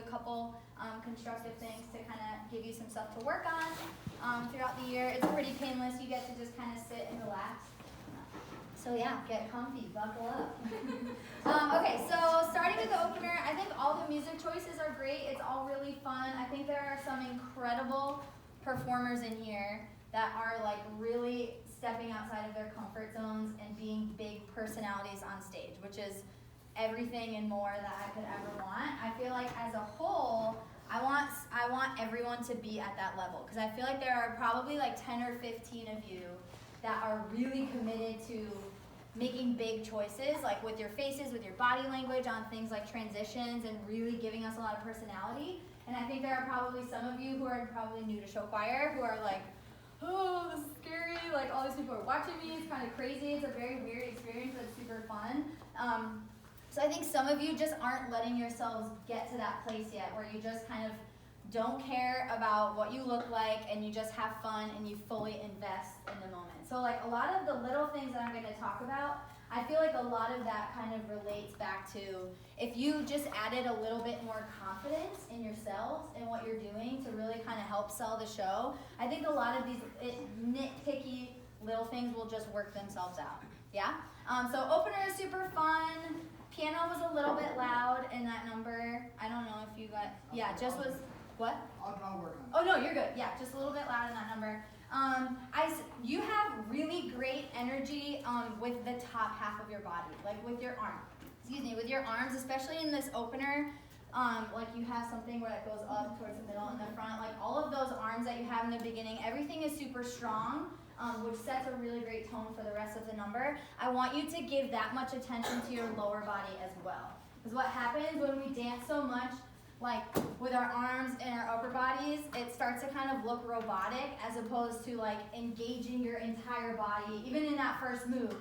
a couple constructive things to kind of give you some stuff to work on throughout the year. It's pretty painless. You get to just kind of sit and relax. So yeah, get comfy, buckle up. Okay, so starting with the opener, I think all the music choices are great. It's all really fun. I think there are some incredible performers in here that are like really stepping outside of their comfort zones and being big personalities on stage, which is everything and more that I could ever want. I feel like as a whole, I want everyone to be at that level, because I feel like there are probably like 10 or 15 of you that are really committed to making big choices, like with your faces, with your body language on things like transitions, and really giving us a lot of personality. And I think there are probably some of you who are probably new to show choir who are like, oh, this is scary, like all these people are watching me, it's kind of crazy, it's a very weird experience, but it's super fun. So I think some of you just aren't letting yourselves get to that place yet, where you just kind of don't care about what you look like, and you just have fun and you fully invest in the moment. So like a lot of the little things that I'm going to talk about, I feel like a lot of that kind of relates back to if you just added a little bit more confidence in yourselves and what you're doing to really kind of help sell the show. I think a lot of these nitpicky little things will just work themselves out. Yeah? So opener is super fun. Piano was a little bit loud in that number. I don't know if you got, yeah, just was, what? I'll work on it. Oh, no, you're good. Yeah, just a little bit loud in that number. You have really great energy with the top half of your body, like with your arm. With your arms, especially in this opener. Like you have something where it goes up towards the middle and the front. Like all of those arms that you have in the beginning, everything is super strong, which sets a really great tone for the rest of the number. I want you to give that much attention to your lower body as well. Because what happens when we dance so much, like with our arms and our upper bodies, it starts to kind of look robotic as opposed to like engaging your entire body, even in that first move.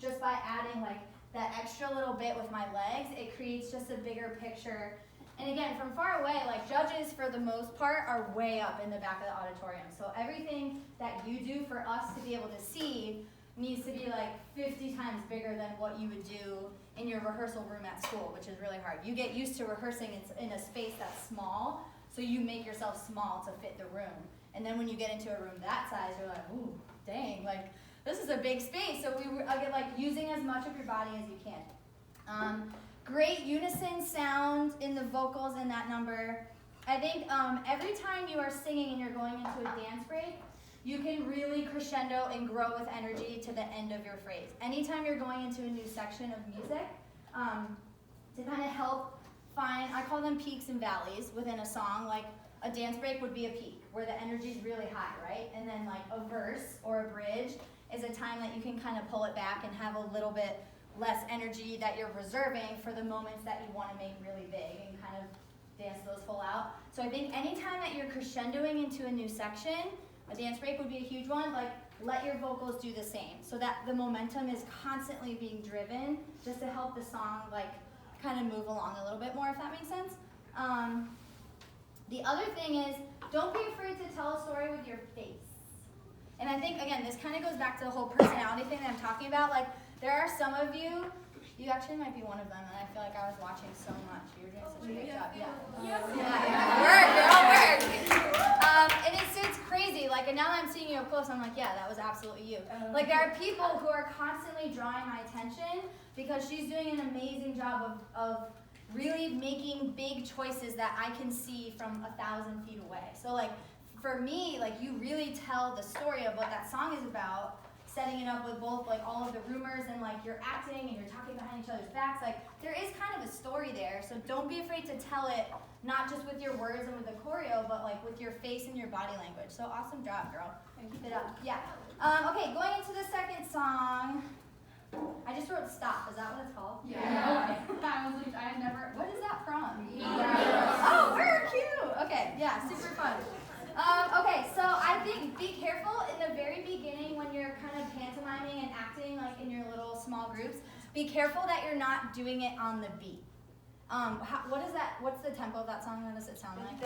Just by adding like that extra little bit with my legs, it creates just a bigger picture. And again, from far away, like judges for the most part are way up in the back of the auditorium. So everything that you do for us to be able to see needs to be like 50 times bigger than what you would do in your rehearsal room at school, which is really hard. You get used to rehearsing in a space that's small, so you make yourself small to fit the room. And then when you get into a room that size, you're like, ooh, dang, like this is a big space. So get like using as much of your body as you can. Great unison sound in the vocals in that number. I think every time you are singing and you're going into a dance break, you can really crescendo and grow with energy to the end of your phrase. Anytime you're going into a new section of music, to kind of help find, I call them peaks and valleys within a song. Like a dance break would be a peak where the energy is really high, right? And then like a verse or a bridge is a time that you can kind of pull it back and have a little bit less energy that you're reserving for the moments that you want to make really big and kind of dance those full out. So I think anytime that you're crescendoing into a new section, a dance break would be a huge one, like let your vocals do the same so that the momentum is constantly being driven just to help the song like kind of move along a little bit more, if that makes sense. The other thing is, don't be afraid to tell a story with your face. And I think, again, this kind of goes back to the whole personality thing that I'm talking about. Like, there are some of you, you actually might be one of them, and I feel like I was watching so much. You're doing such a great job. Work. And it's crazy. Like, and now that I'm seeing you up close, I'm like, yeah, that was absolutely you. Like, there are people who are constantly drawing my attention because she's doing an amazing job of really making big choices that I can see from 1,000 feet away. So, like, for me, like, you really tell the story of what that song is about, setting it up with both like all of the rumors and like you're acting and you're talking behind each other's backs. Like there is kind of a story there, so don't be afraid to tell it, not just with your words and with the choreo, but like with your face and your body language. So awesome job, girl. Keep it up. Yeah. Okay, going into the second song. I just wrote Stop. Is that what it's called? Yeah. I had never. What is that from? Oh, we're cute. Okay, yeah, super fun. Okay, so I think be careful in the very beginning when you're kind of pantomiming and acting like in your little small groups. Be careful that you're not doing it on the beat. What is that? What's the tempo of that song? What does it sound like?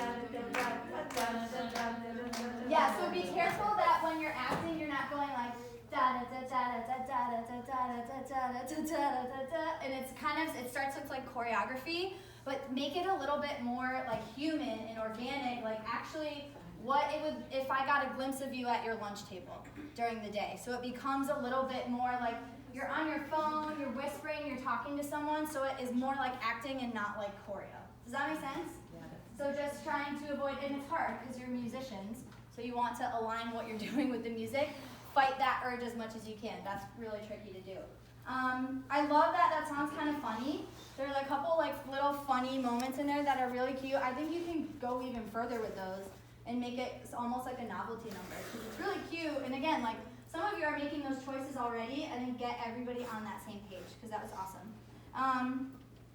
Yeah, so be careful that when you're acting, you're not going like da da da da da da da da da da da da da da da, and it's kind of, it starts with like choreography. but make it a little bit more like human and organic, like actually what it would if I got a glimpse of you at your lunch table during the day. So it becomes a little bit more like you're on your phone, you're whispering, you're talking to someone, so it is more like acting and not like choreo. Does that make sense? Yeah. So just trying to avoid, and it's hard because you're musicians, so you want to align what you're doing with the music. Fight that urge as much as you can. That's really tricky to do. I love that sounds kind of funny. There are a couple like little funny moments in there that are really cute. I think you can go even further with those and make it almost like a novelty number because it's really cute. And again, like some of you are making those choices already, and then get everybody on that same page because that was awesome.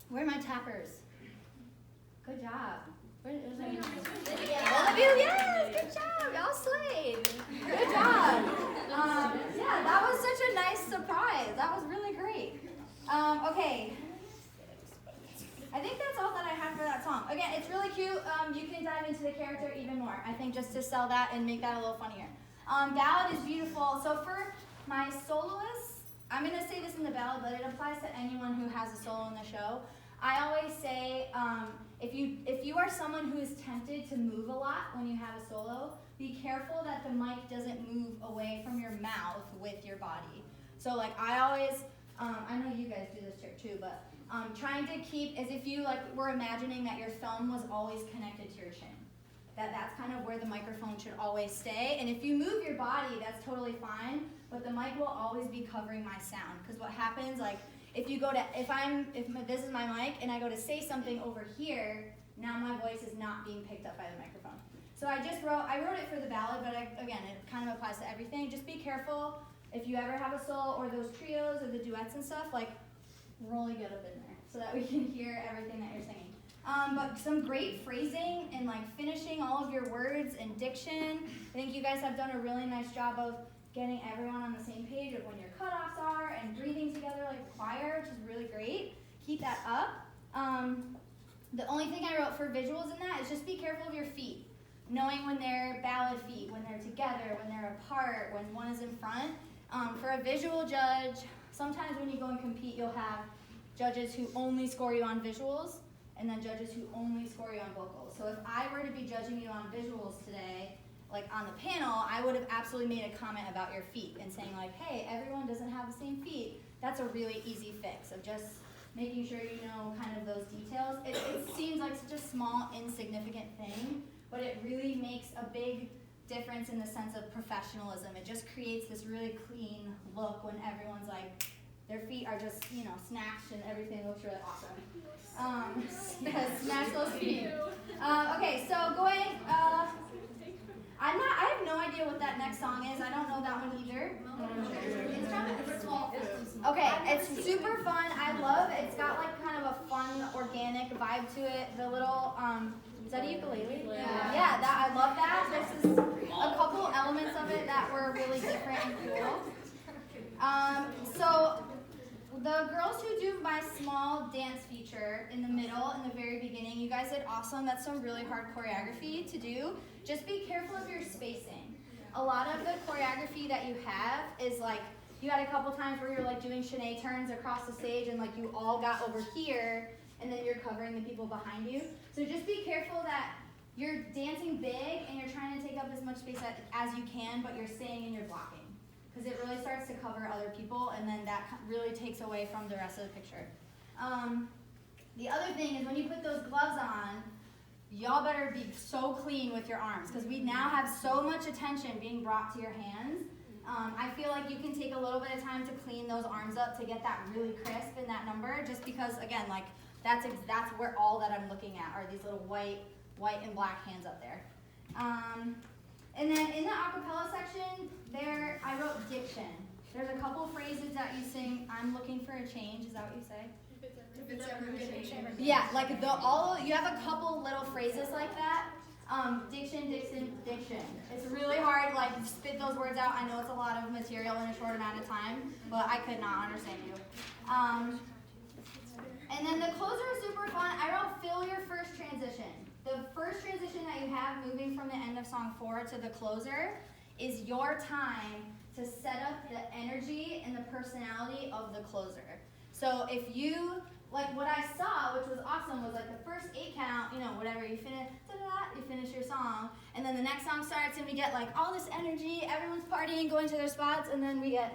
Where are my tappers? Good job. Where is my all of you, yes, good job. Y'all slayed. Good job. Yeah, that was such a nice surprise. That was really great. Okay. I think that's all that I have for that song. Again, it's really cute. You can dive into the character even more. I think just to sell that and make that a little funnier. Ballad is beautiful. So for my soloists, I'm going to say this in the ballad, but it applies to anyone who has a solo in the show. I always say, if you are someone who is tempted to move a lot when you have a solo, be careful that the mic doesn't move away from your mouth with your body. So like I always, I know you guys do this trick too, but trying to keep as if you like were imagining that your thumb was always connected to your chin. That's kind of where the microphone should always stay. And if you move your body, that's totally fine, but the mic will always be covering my sound. Because what happens, like, if this is my mic and I go to say something over here, now my voice is not being picked up by the microphone. So I wrote it for the ballad, but again, it kind of applies to everything. Just be careful if you ever have a solo or those trios or the duets and stuff, like, really get up in there so that we can hear everything that you're singing. But some great phrasing and like finishing all of your words and diction. I think you guys have done a really nice job of getting everyone on the same page of when your cutoffs are and breathing together like a choir, which is really great. Keep that up. The only thing I wrote for visuals in that is just be careful of your feet. Knowing when they're ballad feet, when they're together, when they're apart, when one is in front. For a visual judge, sometimes when you go and compete, you'll have judges who only score you on visuals, and then judges who only score you on vocals. So if I were to be judging you on visuals today, like on the panel, I would have absolutely made a comment about your feet and saying like, hey, everyone doesn't have the same feet. That's a really easy fix of just making sure you know kind of those details. It seems like such a small, insignificant thing, but it really makes a big difference in the sense of professionalism. It just creates this really clean look when everyone's like, their feet are just, snatched and everything looks really awesome. Snatch those feet. Okay, so going, I have no idea what that next song is. I don't know that one either. Okay, it's super fun. I love it. It's got like kind of a fun, organic vibe to it. The little, is that a ukulele? Yeah, I love that. This is a couple elements of it that were really different and cool. So the girls who do my small dance feature in the middle, in the very beginning, you guys did awesome. That's some really hard choreography to do. Just be careful of your spacing. A lot of the choreography that you have is like, you had a couple times where you're like doing chaîné turns across the stage and like you all got over here and then you're covering the people behind you. So just be careful that you're dancing big and you're trying to take up as much space as you can, but you're staying and you're blocking. Because it really starts to cover other people, and then that really takes away from the rest of the picture. The other thing is when you put those gloves on, y'all better be so clean with your arms, because we now have so much attention being brought to your hands. I feel like you can take a little bit of time to clean those arms up to get that really crisp in that number, just because, again, like that's where all that I'm looking at are these little white and black hands up there. And then in the acapella section, there I wrote diction. There's a couple phrases that you sing, I'm looking for a change, is that what you say? If it's ever a change. Yeah, like you have a couple little phrases like that. Diction. It's really hard, like spit those words out. I know it's a lot of material in a short amount of time, but I could not understand you. And then the closer is super fun. I wrote fill your first transition. The first transition that you have moving from the end of song 4 to the closer is your time to set up the energy and the personality of the closer. So if you like what I saw, which was awesome, was like the first 8 count, you know, whatever, you finish, you finish your song, and then the next song starts and we get like all this energy, everyone's partying, going to their spots, and then we get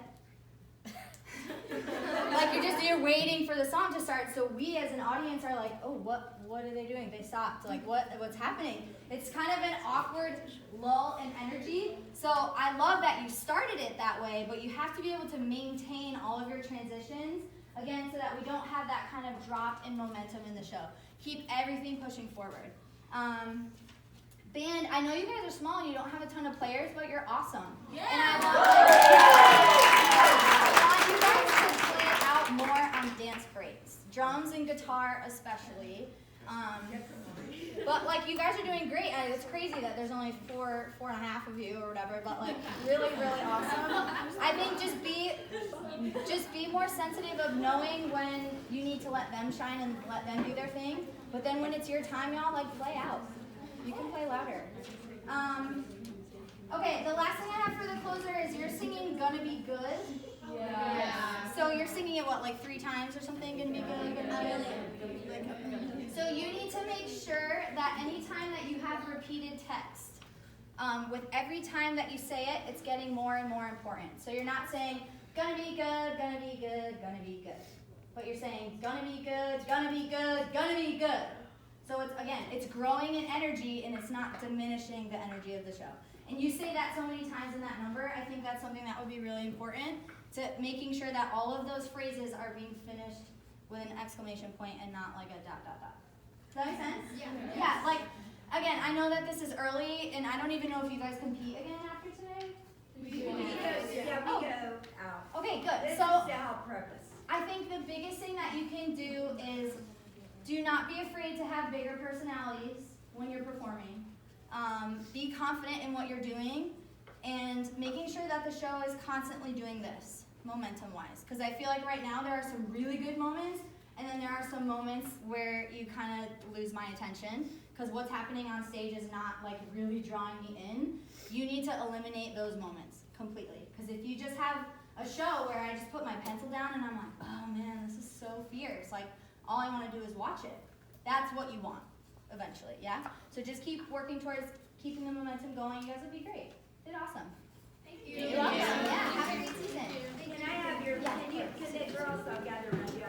like you're waiting for the song to start. So we as an audience are like, oh, what are they doing? They stopped. Like what's happening? It's kind of an awkward lull in energy. So I love that you started it that way, but you have to be able to maintain all of your transitions again so that we don't have that kind of drop in momentum in the show. Keep everything pushing forward. Band, I know you guys are small and you don't have a ton of players, but you're awesome. Yeah. And I want you guys to play out more on dance breaks, drums and guitar especially. But like you guys are doing great. It's crazy that there's only four and a half of you or whatever. But like really, really awesome. I think just be more sensitive of knowing when you need to let them shine and let them do their thing. But then when it's your time, y'all, like play out. You can play louder. Okay, the last thing I have for the closer is you're singing Gonna Be Good. Yeah. So you're singing it, what, like 3 times or something? Gonna be good, gonna be good. So you need to make sure that anytime that you have repeated text, with every time that you say it, it's getting more and more important. So you're not saying, gonna be good, gonna be good, gonna be good. But you're saying, gonna be good, gonna be good, gonna be good. So it's growing in energy and it's not diminishing the energy of the show. And you say that so many times in that number, I think that's something that would be really important to making sure that all of those phrases are being finished with an exclamation point and not like a ... Does that make sense? Yeah. Yeah, like, again, I know that this is early and I don't even know if you guys compete again after today. We go out. Okay, good. This So is the whole purpose. I think the biggest thing that you can do is do not be afraid to have bigger personalities when you're performing. Be confident in what you're doing and making sure that the show is constantly doing this, momentum-wise. Because I feel like right now there are some really good moments and then there are some moments where you kind of lose my attention because what's happening on stage is not like really drawing me in. You need to eliminate those moments completely. Because if you just have a show where I just put my pencil down and I'm like, oh man, this is so fierce. Like, all I want to do is watch it. That's what you want, eventually, yeah? So just keep working towards keeping the momentum going. You guys will be great. Did awesome. Thank You're you. welcome. Yeah, have a great season. Can I have your, can the girls all gather around you?